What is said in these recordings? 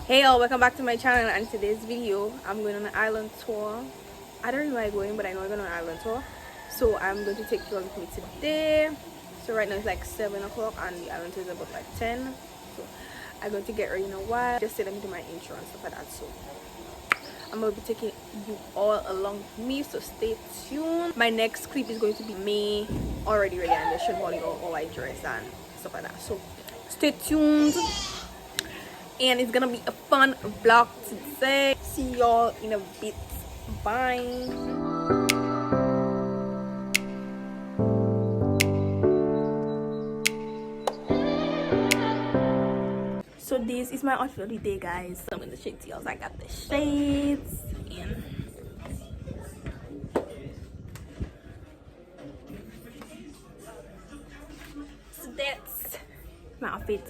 Hey y'all, welcome back to my channel, and today's video I'm going on an island tour. I don't know where I'm going, but I know I'm going on an island tour, so I'm going to take you all with me today. So right now it's like 7 o'clock and the island tour is about like 10, so I'm going to get ready in a while. Just say let me do my intro and stuff like that. So I'm going to be taking you all along with me, so stay tuned. My next clip is going to be me already ready and just showing all my dress and stuff like that, so stay tuned. And it's gonna be a fun vlog today. See y'all in a bit. Bye. So this is my outfit of the day, guys. So I'm gonna show you. I got the shades and so that's my outfit.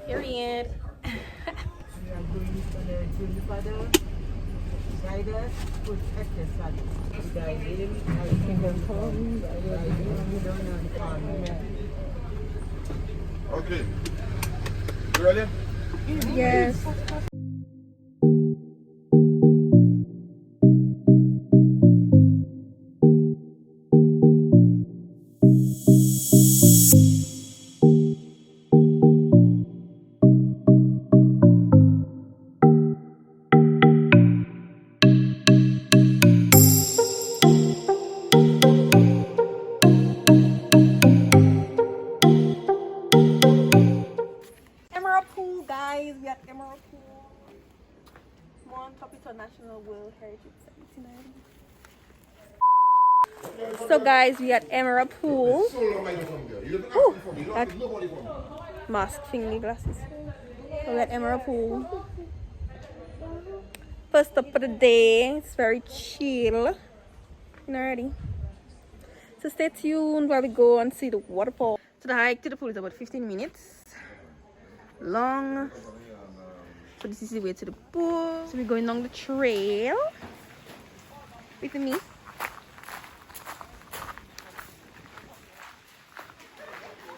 Period. We are going for the chili father, guiders, protect us, guiding, Okay. You ready? Yes. Emerald Pool, guys. We at Emerald Pool. One Capital National World Heritage Site. So guys, we at Emerald Pool. Oh, that mask thingy glasses. So we at Emerald Pool. First up for the day. It's very chill. Already. So stay tuned while we go and see the waterfall. So the hike to the pool is about 15 minutes long. So this is the way to the pool. So we're going along the trail with me.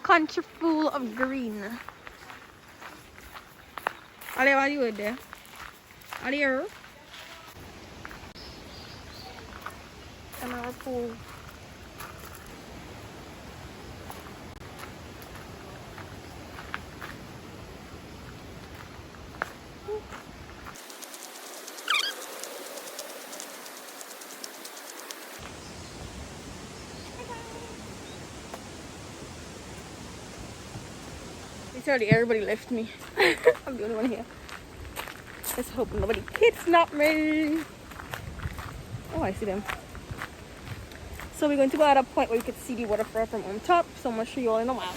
Country full of green. Ali, what are you there? Ali, Emerald Pool. Literally everybody left me. I'm the only one here. Let's hope nobody kidnapped me. Oh, I see them. So we're going to go at a point where you can see the waterfall from on top. So I'm gonna show you all in a while.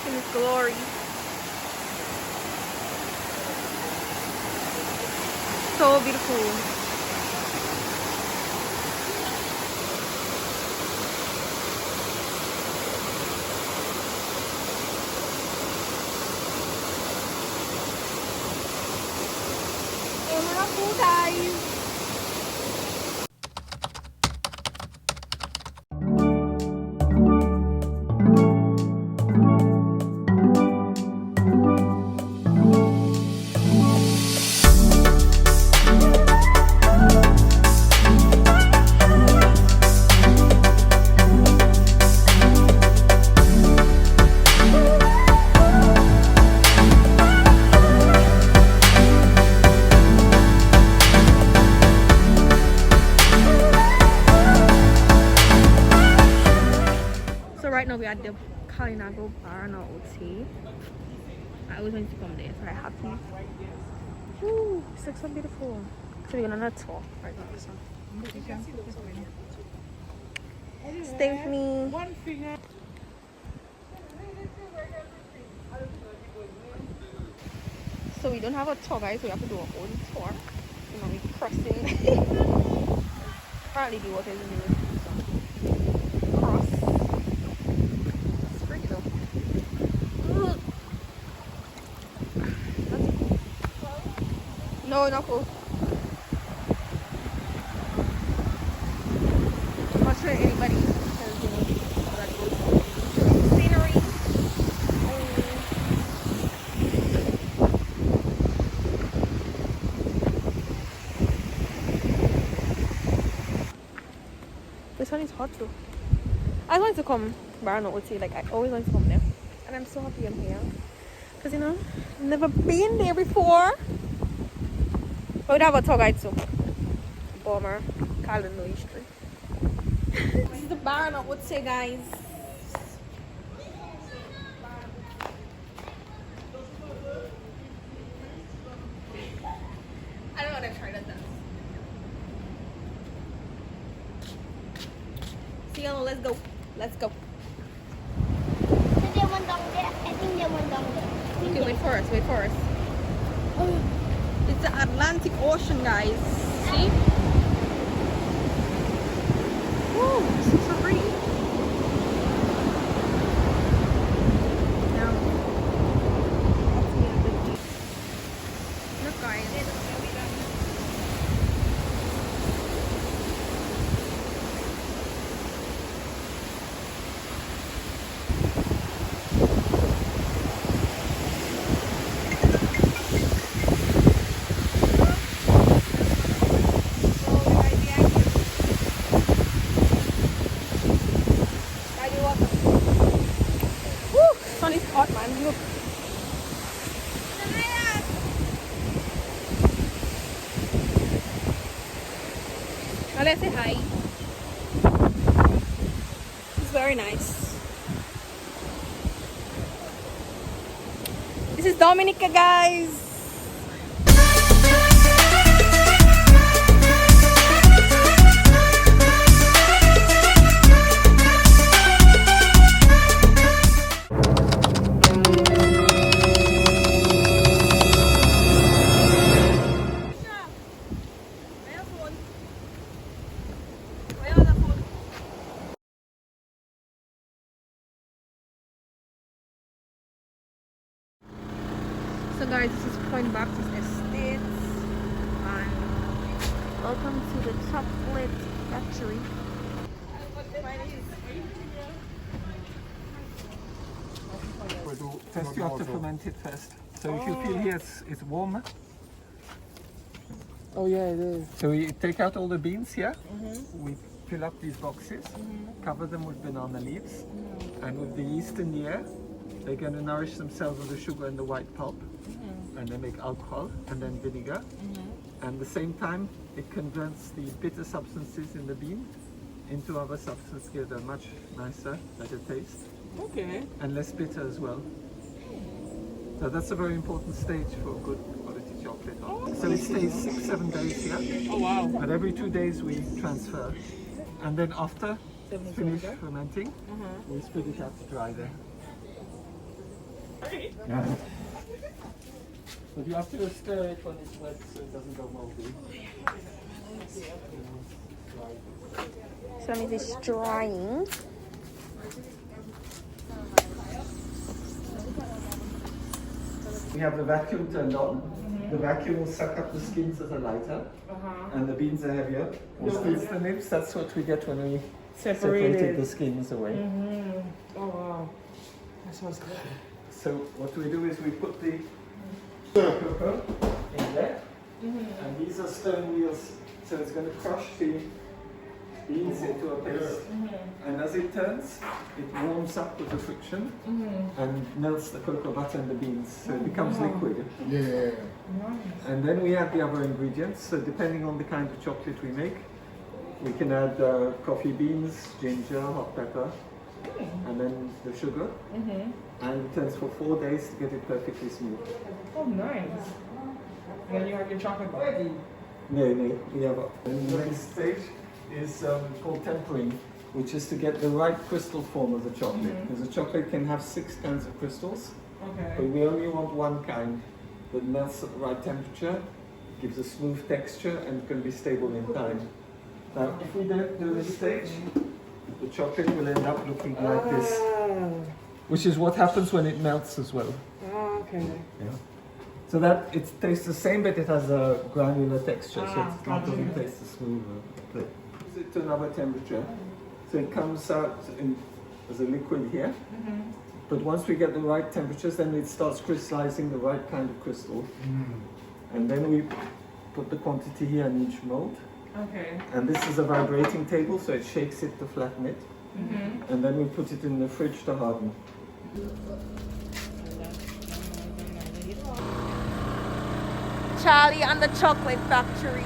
In its glory. So beautiful. Emerald Pool, guys. Right now we're at the Kalinago Barana Aute. I always wanted to come there, so I'm happy. Ooh, it's like so beautiful. So we're gonna tour right now. So stay with me. So we don't have a tour, guys, so we have to do our own tour. You know, we're crossing. Apparently the water is in the river. So No, not cool. I'm not sure anybody has, you know, that good scenery. This one is hot too. I wanted to come Barana, Aute, like I always want to come there. And I'm so happy I'm here. Because, you know, I've never been there before. But we'd have a tour guide too. Bomber, Kalinago Street. This is the Barana, Aute, guys. I don't know what I've tried at that. See you, let's go. Let's go. I think they went down there. Okay, wait for us, wait for us. Oh, it's the Atlantic Ocean, guys. See? Woo, this is so pretty. Now, let's get a bit deep. Look, guys. Sun is hot, man. Look. Now let's say hi. It's very nice. This is Dominica, guys. So guys, this is Point Baptiste Estates and welcome to the chocolate factory. First you have to ferment it first. So if you feel here it's warm. Oh yeah, it is. So we take out all the beans here. We fill up these boxes, cover them with banana leaves, and with the yeast in the air, they're going to nourish themselves with the sugar and the white pulp. And they make alcohol and then vinegar. And at the same time, it converts the bitter substances in the bean into other substances, give a much nicer, better taste. Okay. And less bitter as well. So that's a very important stage for good quality chocolate. So it stays 6-7 days here. Oh wow. But every 2 days we transfer. And then after finish fermenting, we spit it out to dry there. Yeah. But you have to stir it when it's wet so it doesn't go moldy. So it is drying. We have the vacuum turned on. The vacuum will suck up the skins as a lighter, and the beans are heavier. We squeeze the nibs, that's what we get when we separated the skins away. Oh wow. That sounds good. So what we do is we put the cocoa in there, and these are stone wheels, so it's going to crush the beans into a paste. And as it turns, it warms up with the friction and melts the cocoa butter and the beans, so it becomes liquid. Yeah. And then we add the other ingredients. So depending on the kind of chocolate we make, we can add coffee beans, ginger, hot pepper, and then the sugar. And it turns for 4 days to get it perfectly smooth. Oh nice. And then you have your chocolate bar. No, we have and the next stage is called tempering, which is to get the right crystal form of the chocolate. Because the chocolate can have 6 kinds of crystals, but Okay. we only want one kind that melts at the right temperature, gives a smooth texture, and can be stable in time. Now, if we don't do this stage, the chocolate will end up looking like this, which is what happens when it melts as well. Oh, okay. Yeah. So that it tastes the same, but it has a granular texture, so Ah, it doesn't taste as smooth. It to another temperature, so it comes out as a liquid here. But once we get the right temperatures, then it starts crystallizing the right kind of crystal, and then we put the quantity here in each mold. Okay. And this is a vibrating table, so it shakes it to flatten it, and then we put it in the fridge to harden. Charlie and the chocolate factory.